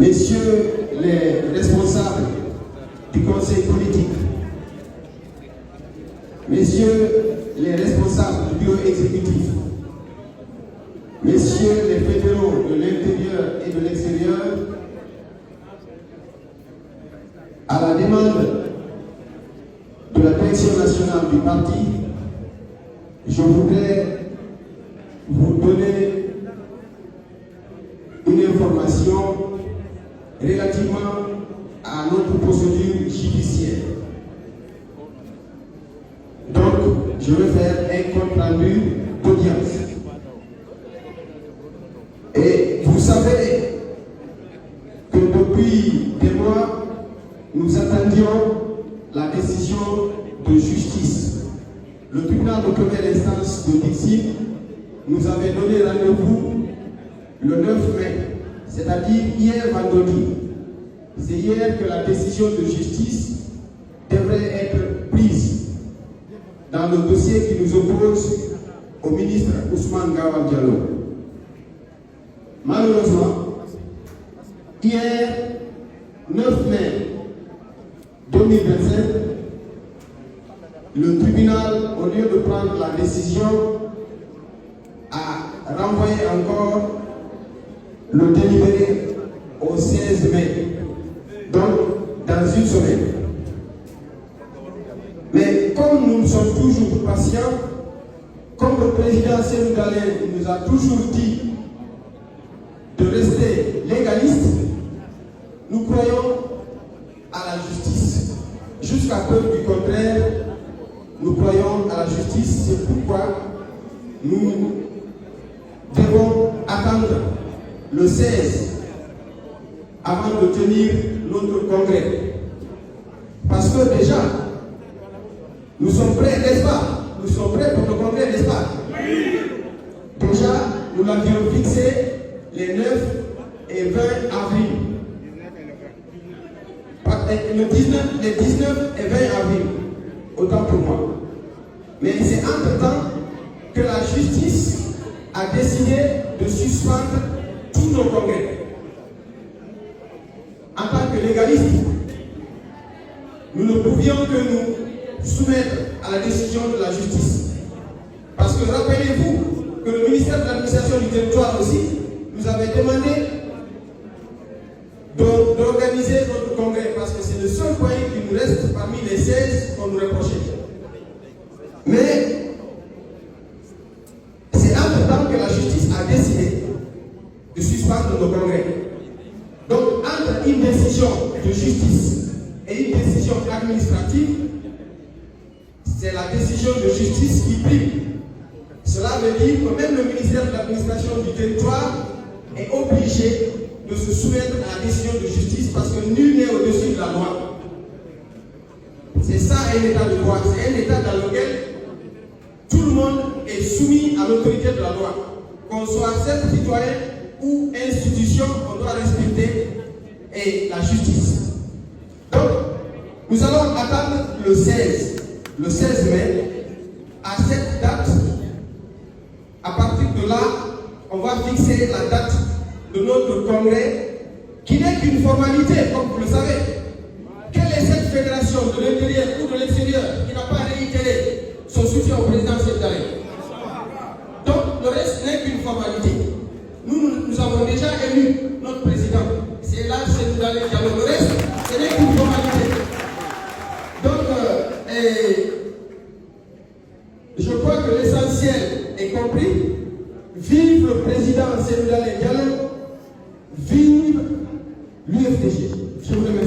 messieurs les responsables du conseil politique, messieurs les responsables du bureau exécutif, messieurs les fédéraux de l'intérieur et de l'extérieur, à la demande de la direction nationale du parti, je voudrais vous donner une information relativement à notre procédure judiciaire. Donc, je vais faire un compte rendu d'audience. Et vous savez que depuis des mois, nous attendions la décision de justice. Le tribunal de première instance de Dixi nous avait donné rendez-vous le 9 mai, c'est-à-dire hier vendredi. C'est hier que la décision de justice devrait être prise dans le dossier qui nous oppose au ministre Ousmane Gawal Diallo. Malheureusement, hier, 9 mai 2027, le tribunal, au lieu de prendre la décision, a renvoyé encore le délibéré au 16 mai, donc dans une semaine. Mais comme nous sommes toujours patients, comme le président sénégalais nous a toujours dit de rester légaliste, nous croyons à la justice. Jusqu'à preuve du contraire, nous croyons à la justice. C'est pourquoi nous devons attendre le 16 avant de tenir notre congrès. Parce que déjà, nous sommes prêts, n'est-ce pas? Nous sommes prêts pour le congrès, n'est-ce pas? Oui. Déjà, nous l'avions fixé les 9 et 20 avril. Les 19 et 20 avril, autant pour moi. Mais c'est entre-temps que la justice a décidé de suspendre tous nos congrès. En tant que légaliste, nous ne pouvions que nous soumettre à la décision de la justice. Parce que rappelez-vous que le ministère de l'administration du territoire aussi nous avait demandé d'organiser notre congrès, parce que c'est le seul point qui nous reste parmi les 16 qu'on nous reprochait. Mais c'est entre-temps que la justice a décidé de suspendre nos congrès. Donc, entre une décision de justice et une décision administrative, c'est la décision de justice qui prime. Cela veut dire que même le ministère de l'administration du territoire est obligé de se soumettre à la décision de justice, parce que nul n'est au-dessus de la loi. C'est ça un état de droit. C'est un état dans lequel tout le monde est soumis à l'autorité de la loi. Qu'on soit certes citoyen ou institution, on doit respecter et la justice. Donc, nous allons attendre le 16 mai. À cette date, à partir de là, on va fixer la date de notre congrès, qui n'est qu'une formalité, comme vous le savez. Quelle est cette fédération de l'intérieur ou de l'extérieur qui n'a pas réitéré son soutien au président sénégalais? Donc, le reste n'est qu'une formalité. Nous avons déjà élu notre président. C'est là Sénégalais qui a le reste, ce n'est qu'une formalité. Donc, je crois que l'essentiel est compris. Vive le président sénégalais Diallo, vive l'UFDG. Je vous remercie.